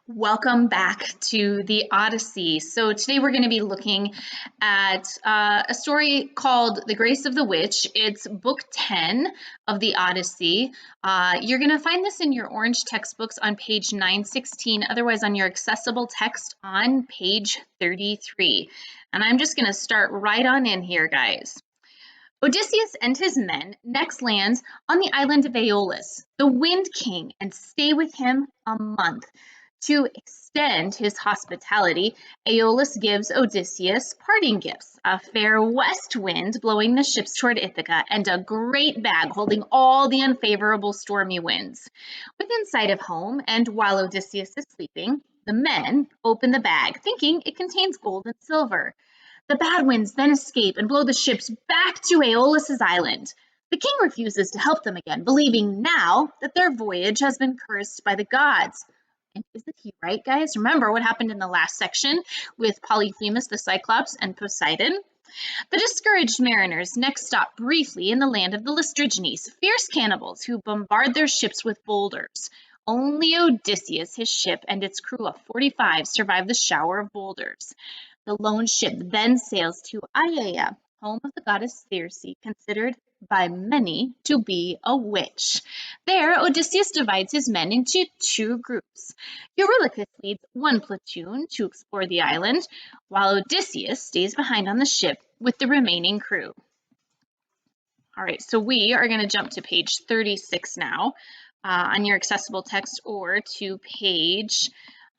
Welcome back to the Odyssey. So today we're going to be looking at a story called The Grace of the Witch. It's book 10 of the Odyssey. You're going to find this in your orange textbooks on page 916, otherwise on your accessible text on page 33. And I'm just going to start right on in here, guys. Odysseus and his men next land on the island of Aeolus, the Wind King, and stay with him a month. To extend his hospitality, Aeolus gives Odysseus parting gifts, a fair west wind blowing the ships toward Ithaca, and a great bag holding all the unfavorable stormy winds. Within sight of home, and while Odysseus is sleeping, the men open the bag, thinking it contains gold and silver. The bad winds then escape and blow the ships back to Aeolus's island. The king refuses to help them again, believing now that their voyage has been cursed by the gods. And isn't he right, guys? Remember what happened in the last section with Polyphemus the Cyclops and Poseidon? The discouraged mariners next stop briefly in the land of the Lystrigenes, fierce cannibals who bombard their ships with boulders. Only Odysseus, his ship, and its crew of 45 survive the shower of boulders. The lone ship then sails to Aiaia, home of the goddess Circe, considered by many to be a witch. There, Odysseus divides his men into two groups. Eurylochus leads one platoon to explore the island, while Odysseus stays behind on the ship with the remaining crew. All right, so we are going to jump to page 36 now on your accessible text, or to page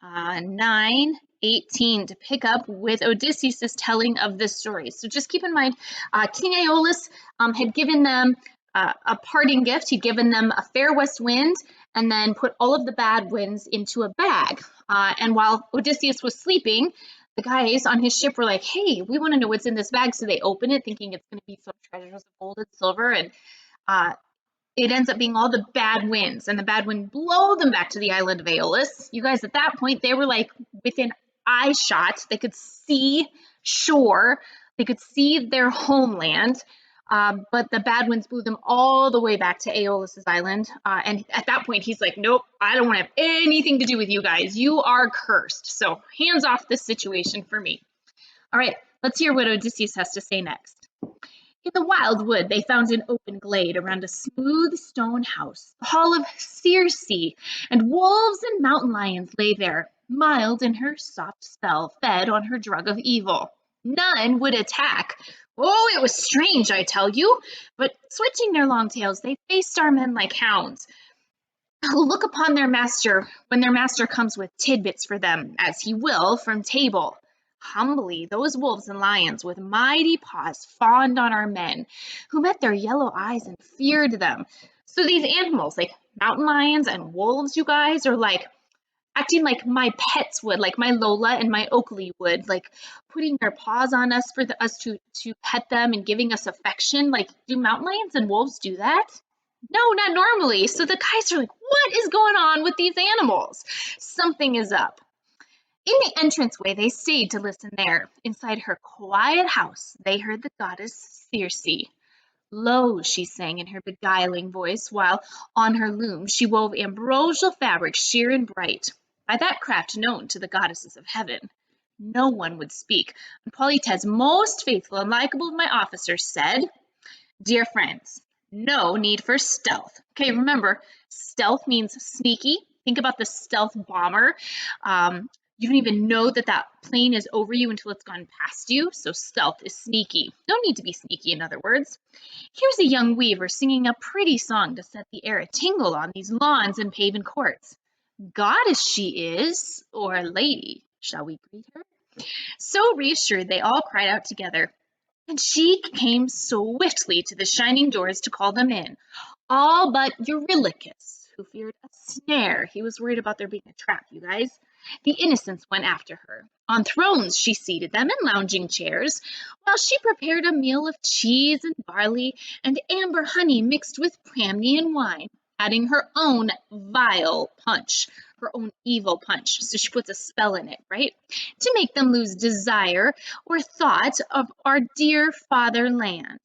918 to pick up with Odysseus' telling of this story. So just keep in mind, King Aeolus had given them a parting gift. He'd given them a fair west wind and then put all of the bad winds into a bag. And while Odysseus was sleeping, the guys on his ship were like, hey, we want to know what's in this bag. So they open it thinking it's going to be some treasures of gold and silver. And it ends up being all the bad winds, and the bad wind blow them back to the island of Aeolus. You guys, at that point, they were like within eye shot. They could see shore. They could see their homeland. But the bad winds blew them all the way back to Aeolus's island. And at that point, he's like, nope, I don't want to have anything to do with you guys. You are cursed. So hands off this situation for me. All right, let's hear what Odysseus has to say next. In the wild wood they found an open glade around a smooth stone house, the hall of Circe, and wolves and mountain lions lay there, mild in her soft spell, fed on her drug of evil. None would attack. Oh, it was strange, I tell you, but switching their long tails, they faced our men like hounds, who look upon their master when their master comes with tidbits for them, as he will, from table. Humbly, those wolves and lions with mighty paws fawned on our men, who met their yellow eyes and feared them. So these animals, like mountain lions and wolves, you guys, are like acting like my pets would, like my Lola and my Oakley would, like putting their paws on us for us to pet them and giving us affection. Like, do mountain lions and wolves do that? No, not normally. So the guys are like, what is going on with these animals? Something is up. In the entranceway they stayed to listen there. Inside her quiet house they heard the goddess Circe. Low she sang in her beguiling voice, while on her loom she wove ambrosial fabric sheer and bright, by that craft known to the goddesses of heaven. No one would speak, and Polites, most faithful and likable of my officers, said, dear friends, no need for stealth. Okay, remember, stealth means sneaky. Think about the stealth bomber. You don't even know that that plane is over you until it's gone past you. So stealth is sneaky. No need to be sneaky, in other words. Here's a young weaver singing a pretty song to set the air a tingle on these lawns and paven courts. Goddess she is, or lady, shall we greet her? So reassured, they all cried out together, and she came swiftly to the shining doors to call them in, all but Eurylochus, who feared a snare. He was worried about there being a trap, you guys. The innocents went after her. On thrones she seated them in lounging chairs, while she prepared a meal of cheese and barley and amber honey mixed with Pramnian wine, adding her own vile punch, her own evil punch. So she puts a spell in it, right? To make them lose desire or thought of our dear fatherland.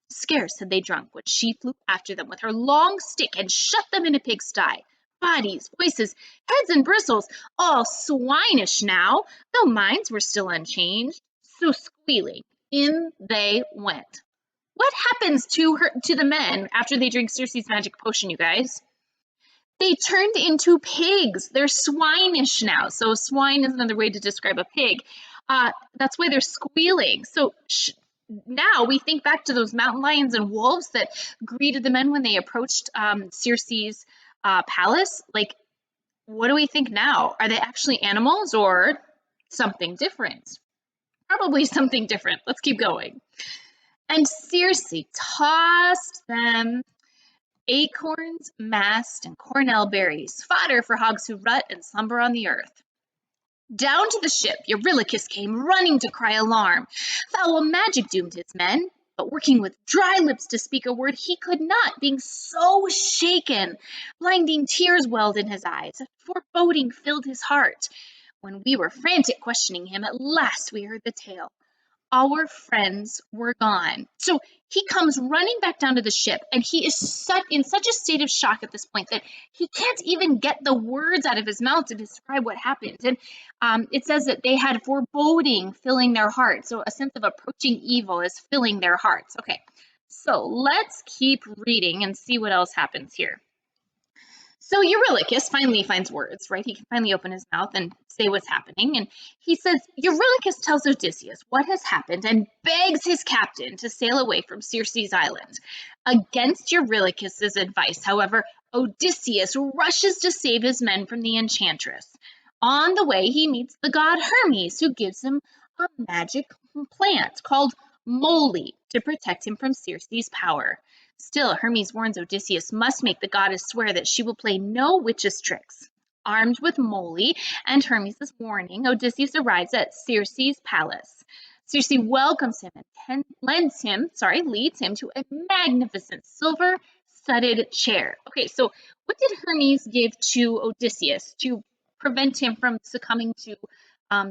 Scarce had they drunk when she flew after them with her long stick and shut them in a pigsty. bodies, voices, heads and bristles, all swinish now, though minds were still unchanged. So squealing, in they went. What happens to the men after they drink Circe's magic potion, you guys? They turned into pigs. They're swinish now. So swine is another way to describe a pig. That's why they're squealing. So now we think back to those mountain lions and wolves that greeted the men when they approached Circe's palace. Like, what do we think now? Are they actually animals or something different? Probably something different. Let's keep going. And Circe tossed them acorns, mast, and cornel berries, fodder for hogs who rut and slumber on the earth. Down to the ship Eurylochus came, running to cry alarm. Foul magic doomed his men, but working with dry lips to speak a word he could not, being so shaken. Blinding tears welled in his eyes, a foreboding filled his heart. When we were frantic questioning him, at last we heard the tale. Our friends were gone. So he comes running back down to the ship, and he is in such a state of shock at this point that he can't even get the words out of his mouth to describe what happened. And it says that they had foreboding filling their hearts. So a sense of approaching evil is filling their hearts. Okay, so let's keep reading and see what else happens here. So Eurylochus finally finds words, right? He can finally open his mouth and say what's happening. And he says, Eurylochus tells Odysseus what has happened and begs his captain to sail away from Circe's island. Against Eurylochus's advice, however, Odysseus rushes to save his men from the enchantress. On the way, he meets the god Hermes, who gives him a magic plant called moly to protect him from Circe's power. Still, Hermes warns Odysseus must make the goddess swear that she will play no witch's tricks. Armed with moly and Hermes' warning, Odysseus arrives at Circe's palace. Circe welcomes him and leads him to a magnificent silver-studded chair. Okay, so what did Hermes give to Odysseus to prevent him from succumbing to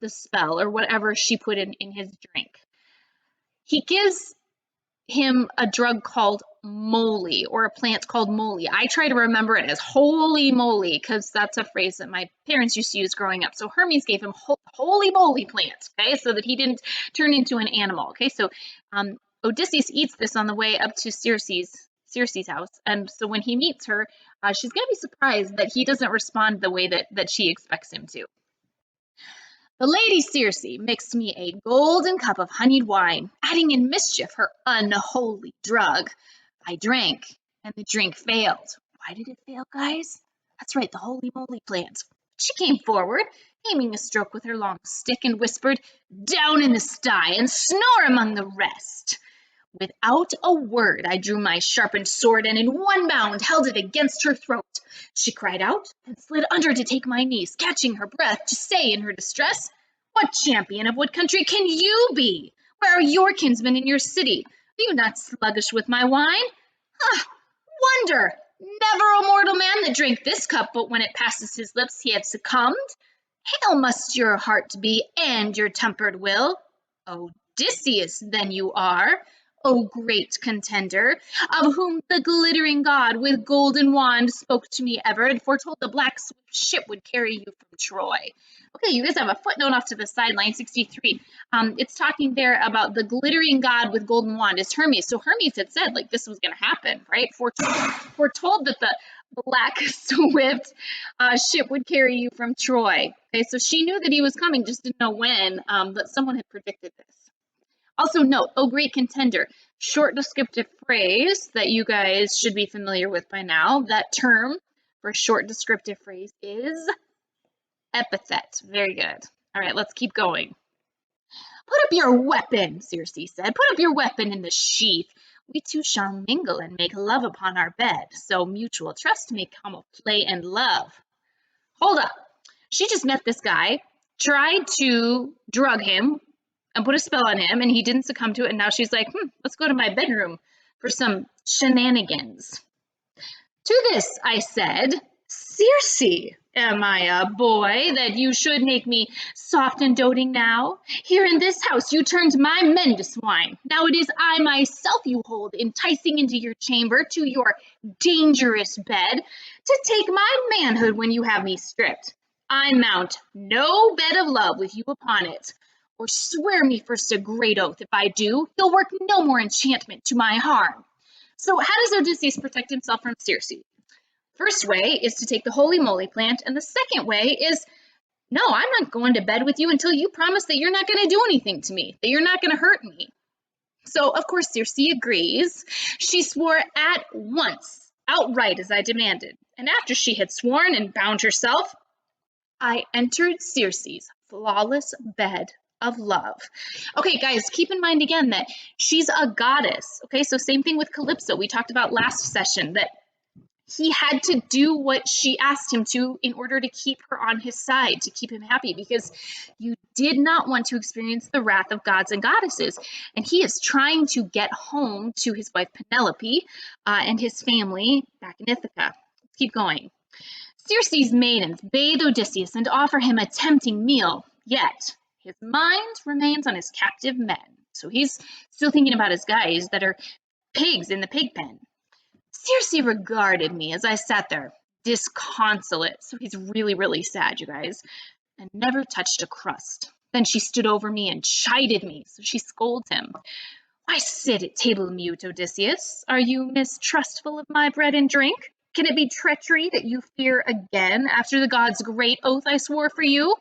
the spell or whatever she put in his drink? He gives him a drug called moly, or a plant called moly. I try to remember it as holy moly because that's a phrase that my parents used to use growing up. So Hermes gave him holy moly plant, okay, so that he didn't turn into an animal. Okay, so Odysseus eats this on the way up to Circe's house, and so when he meets her, she's gonna be surprised that he doesn't respond the way that she expects him to. The lady Circe mixed me a golden cup of honeyed wine, adding in mischief her unholy drug. I drank, and the drink failed. Why did it fail, guys? That's right, the holy moly plant. She came forward, aiming a stroke with her long stick, and whispered, "Down in the sty, and snore among the rest." Without a word, I drew my sharpened sword and in one bound held it against her throat. She cried out and slid under to take my knees, catching her breath to say in her distress, "What champion of what country can you be? Where are your kinsmen in your city? Are you not sluggish with my wine? Ah, wonder! Never a mortal man that drank this cup, but when it passes his lips he had succumbed. Hail must your heart be and your tempered will. Odysseus, then you are, O great contender, of whom the glittering god with golden wand spoke to me ever and foretold the black ship would carry you from Troy." Okay, you guys have a footnote off to the side, line 63. It's talking there about the glittering god with golden wand is Hermes. So Hermes had said like this was going to happen, right? Foretold that the black swift ship would carry you from Troy. Okay, so she knew that he was coming, just didn't know when, but someone had predicted this. Also note, "Oh great contender," short descriptive phrase that you guys should be familiar with by now. That term for short descriptive phrase is epithet. Very good. All right, let's keep going. "Put up your weapon," Circe said. "Put up your weapon in the sheath. We two shall mingle and make love upon our bed, so mutual trust may come of play and love." Hold up. She just met this guy, tried to drug him, and put a spell on him, and he didn't succumb to it, and now she's like, let's go to my bedroom for some shenanigans. "To this I said, Circe, am I a boy that you should make me soft and doting now? Here in this house you turned my men to swine. Now it is I myself you hold, enticing into your chamber to your dangerous bed, to take my manhood when you have me stripped. I mount no bed of love with you upon it. Or swear me first a great oath, if I do, you'll work no more enchantment to my harm. So how does Odysseus protect himself from Circe? First way is to take the holy moly plant, and the second way is no, I'm not going to bed with you until you promise that you're not going to do anything to me, that you're not going to hurt me. So, of course, Circe agrees. She swore at once, outright as I demanded. And after she had sworn and bound herself, I entered Circe's flawless bed of love. Okay, guys, keep in mind again that she's a goddess. Okay, so same thing with Calypso. We talked about last session that he had to do what she asked him to in order to keep her on his side, to keep him happy, because you did not want to experience the wrath of gods and goddesses. And he is trying to get home to his wife Penelope and his family back in Ithaca. Let's keep going. Circe's maidens bathe Odysseus and offer him a tempting meal, yet his mind remains on his captive men. So he's still thinking about his guys that are pigs in the pig pen. Circe regarded me as I sat there, disconsolate. So he's really, really sad, you guys, and never touched a crust. Then she stood over me and chided me, so she scolds him. Why sit at table mute, Odysseus? Are you mistrustful of my bread and drink? Can it be treachery that you fear again after the god's great oath I swore for you?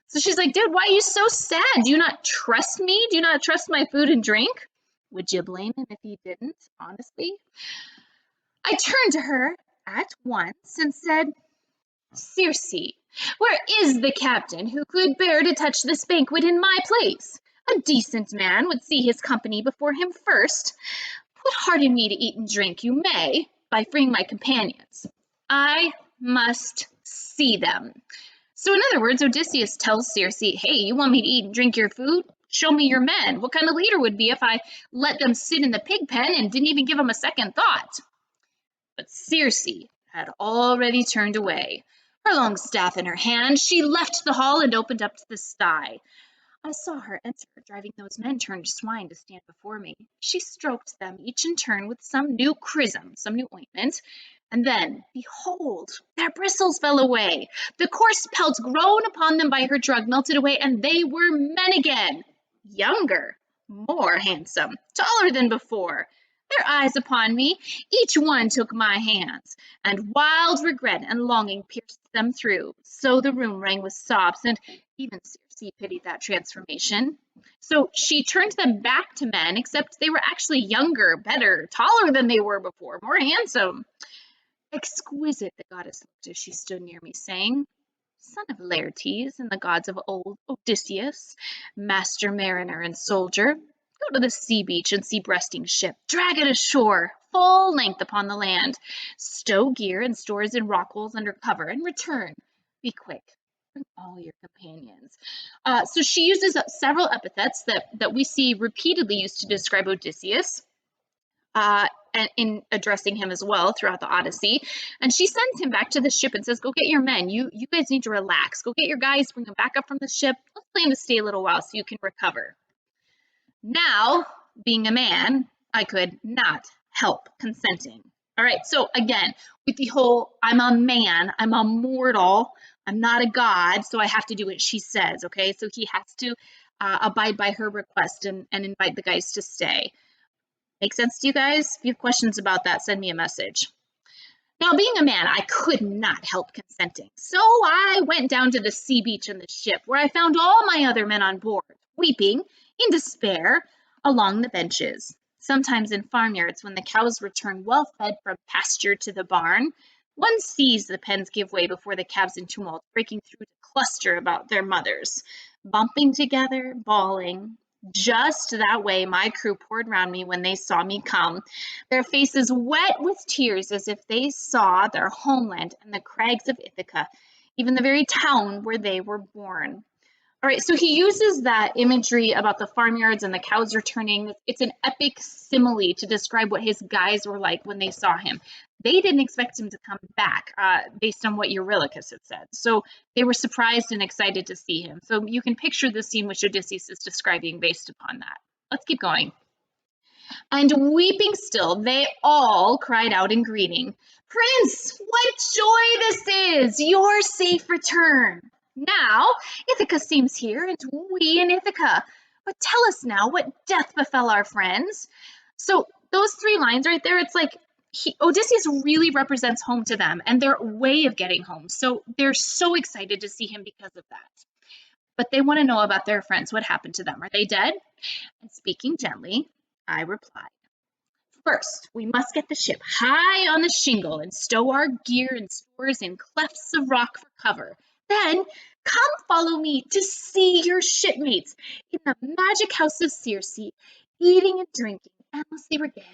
So she's like, dude, why are you so sad? Do you not trust me? Do you not trust my food and drink? Would you blame him if he didn't, honestly? I turned to her at once and said, Circe, where is the captain who could bear to touch this banquet in my place? A decent man would see his company before him first. Put heart in me to eat and drink you may, by freeing my companions. I must see them. So in other words, Odysseus tells Circe, hey, you want me to eat and drink your food? Show me your men. What kind of leader would be if I let them sit in the pig pen and didn't even give them a second thought? But Circe had already turned away. Her long staff in her hand, she left the hall and opened up to the sty. I saw her enter, driving those men turned swine to stand before me. She stroked them each in turn with some new chrism, some new ointment, and then, behold, their bristles fell away. The coarse pelts grown upon them by her drug melted away, and they were men again, younger, more handsome, taller than before. Their eyes upon me, each one took my hands, and wild regret and longing pierced them through. So the room rang with sobs, and even Circe pitied that transformation. So she turned them back to men, except they were actually younger, better, taller than they were before, more handsome. Exquisite, the goddess looked as she stood near me, saying, Son of Laertes and the gods of old, Odysseus, master mariner and soldier, go to the sea beach and see breasting ship, drag it ashore, full length upon the land, stow gear and stores in rock holes under cover, and return. Be quick. Bring all your companions. So she uses several epithets that we see repeatedly used to describe Odysseus. And in addressing him as well throughout the Odyssey. And she sends him back to the ship and says, go get your men. You guys need to relax. Go get your guys, bring them back up from the ship. Let's plan to stay a little while so you can recover. Now, being a man, I could not help consenting. All right, so again, with the whole, I'm a man, I'm a mortal, I'm not a god, so I have to do what she says, okay? So he has to abide by her request and invite the guys to stay. Make sense to you guys? If you have questions about that, send me a message. Now, being a man, I could not help consenting. So I went down to the sea beach in the ship, where I found all my other men on board, weeping in despair along the benches. Sometimes in farmyards, when the cows return well fed from pasture to the barn, one sees the pens give way before the calves in tumult, breaking through to cluster about their mothers, bumping together, bawling. Just that way my crew poured round me when they saw me come, their faces wet with tears as if they saw their homeland and the crags of Ithaca, even the very town where they were born. All right, so he uses that imagery about the farmyards and the cows returning. It's an epic simile to describe what his guys were like when they saw him. They didn't expect him to come back, based on what Eurylochus had said. So they were surprised and excited to see him. So you can picture the scene which Odysseus is describing based upon that. Let's keep going. And weeping still, they all cried out in greeting, "Prince, what joy this is! Your safe return! Now Ithaca seems here, and we in Ithaca. But tell us now what death befell our friends." So those three lines right there, it's like Odysseus really represents home to them and their way of getting home. So they're so excited to see him because of that. But they want to know about their friends. What happened to them? Are they dead? And speaking gently, I replied, "First, we must get the ship high on the shingle and stow our gear and stores in clefts of rock for cover. Then come follow me to see your shipmates in the magic house of Circe, eating and drinking, endlessly regaled."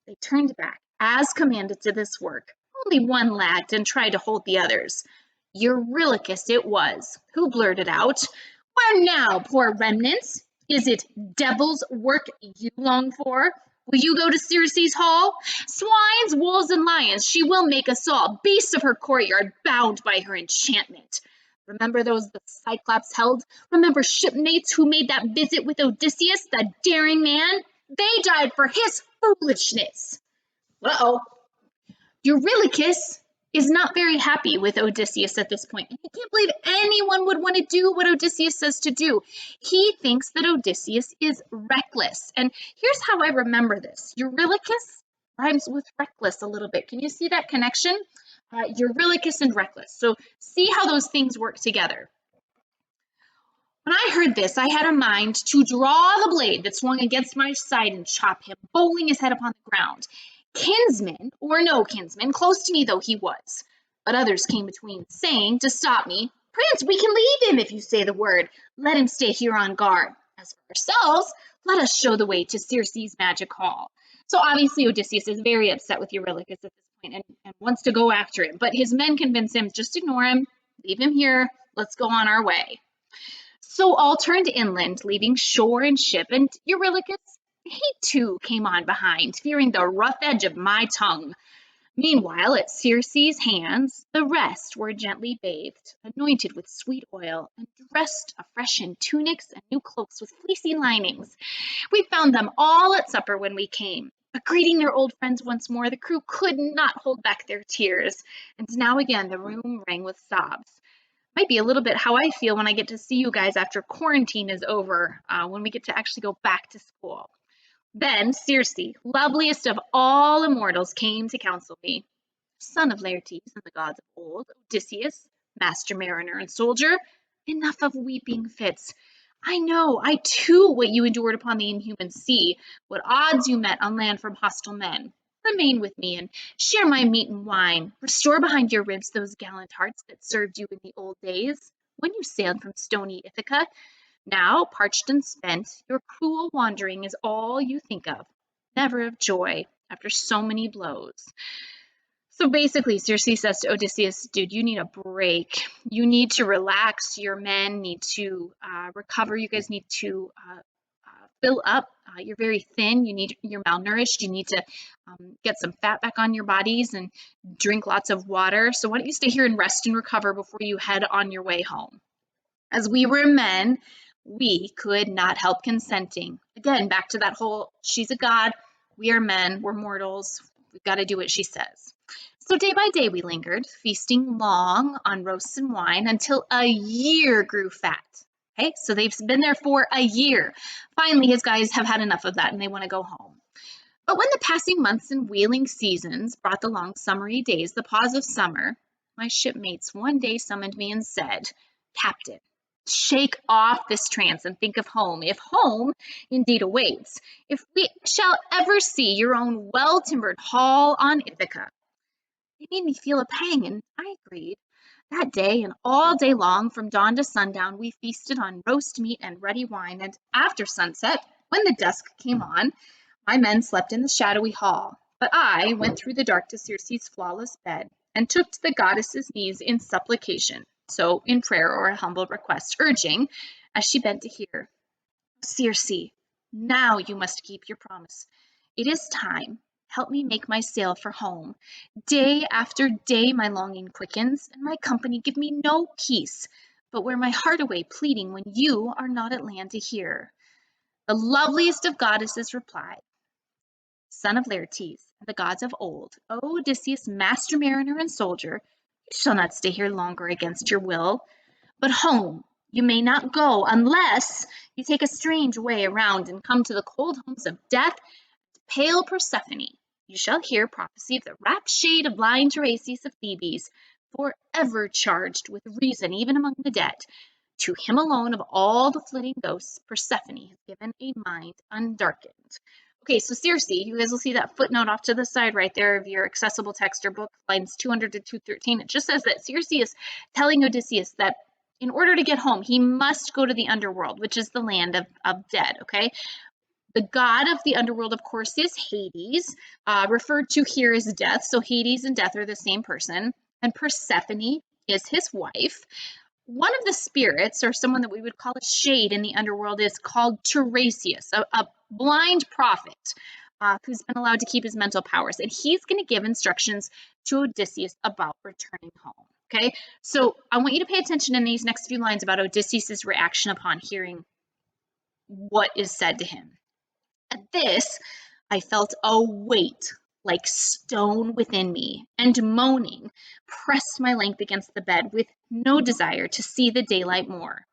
They turned back, as commanded, to this work. Only one lagged and tried to hold the others. Eurylochus it was, who blurted out, "Where now, poor remnants? Is it devil's work you long for? Will you go to Circe's hall? Swines, wolves, and lions, she will make us all, beasts of her courtyard, bound by her enchantment. Remember those the Cyclops held? Remember shipmates who made that visit with Odysseus, the daring man? They died for his foolishness." Uh-oh. Eurylochus is not very happy with Odysseus at this point. He can't believe anyone would want to do what Odysseus says to do. He thinks that Odysseus is reckless. And here's how I remember this. Eurylochus rhymes with reckless a little bit. Can you see that connection? Eurylochus and reckless. So see how those things work together. When I heard this, I had a mind to draw the blade that swung against my side and chop him, bowling his head upon the ground. Kinsman, or no kinsman, close to me though he was. But others came between, saying to stop me, "Prince, we can leave him if you say the word. Let him stay here on guard. As for ourselves, let us show the way to Circe's magic hall." So obviously Odysseus is very upset with Eurylochus at this point and wants to go after him. But his men convince him, just ignore him, leave him here, let's go on our way. So all turned inland, leaving shore and ship, and Eurylochus, he too came on behind, fearing the rough edge of my tongue. Meanwhile, at Circe's hands, the rest were gently bathed, anointed with sweet oil, and dressed afresh in tunics and new cloaks with fleecy linings. We found them all at supper when we came. But greeting their old friends once more, the crew could not hold back their tears, and now again the room rang with sobs. Might be a little bit how I feel when I get to see you guys after quarantine is over, when we get to actually go back to school. Then Circe, loveliest of all immortals, came to counsel me. "Son of Laertes and the gods of old, Odysseus, master mariner and soldier, enough of weeping fits. I too, what you endured upon the inhuman sea, what odds you met on land from hostile men. Remain with me and share my meat and wine. Restore behind your ribs those gallant hearts that served you in the old days, when you sailed from stony Ithaca. Now, parched and spent, your cruel wandering is all you think of, never of joy after so many blows." So basically, Circe says to Odysseus, dude, you need a break. You need to relax. Your men need to recover. You guys need to fill up. You're very thin. You're malnourished. You need to get some fat back on your bodies and drink lots of water. So why don't you stay here and rest and recover before you head on your way home? As we were men, we could not help consenting. Again, back to that whole, she's a god, we are men, we're mortals, we've got to do what she says. So day by day we lingered, feasting long on roasts and wine until a year grew fat. Okay, so they've been there for a year. Finally, his guys have had enough of that and they want to go home. But when the passing months and wheeling seasons brought the long summery days, the pause of summer, my shipmates one day summoned me and said, "Captain, shake off this trance and think of home, if home indeed awaits, if we shall ever see your own well-timbered hall on Ithaca." They made me feel a pang, and I agreed. That day and all day long, from dawn to sundown, we feasted on roast meat and ruddy wine, and after sunset, when the dusk came on, my men slept in the shadowy hall, but I went through the dark to Circe's flawless bed, and took to the goddess's knees in supplication. so in prayer or a humble request, urging, as she bent to hear, Circe, now you must keep your promise. It is time. Help me make my sail for home. Day after day my longing quickens, and my company give me no peace, but wear my heart away pleading when you are not at land to hear. The loveliest of goddesses replied, son of Laertes, and the gods of old, O Odysseus, master mariner and soldier, you shall not stay here longer against your will, but home you may not go unless you take a strange way around and come to the cold homes of death, pale Persephone. You shall hear prophecy of the rapt shade of blind Tiresias of Thebes, forever charged with reason even among the dead. To him alone of all the flitting ghosts, Persephone has given a mind undarkened. Okay, so Circe, you guys will see that footnote off to the side right there of your accessible text or book, lines 200 to 213. It just says that Circe is telling Odysseus that in order to get home, he must go to the underworld, which is the land of dead, okay? The god of the underworld, of course, is Hades, referred to here as death. So Hades and death are the same person. And Persephone is his wife. One of the spirits, or someone that we would call a shade in the underworld, is called Tiresias, a blind prophet who's been allowed to keep his mental powers. And he's going to give instructions to Odysseus about returning home. Okay, so I want you to pay attention in these next few lines about Odysseus' reaction upon hearing what is said to him. At this, I felt a weight like stone within me, and moaning, pressed my length against the bed with no desire to see the daylight more.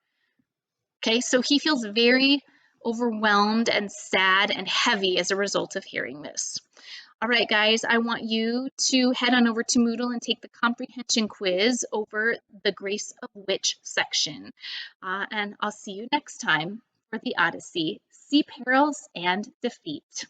Okay, so he feels very overwhelmed and sad and heavy as a result of hearing this. All right, guys, I want you to head on over to Moodle and take the comprehension quiz over the Grace of Witch section. And I'll see you next time for the Odyssey, Sea Perils and Defeat.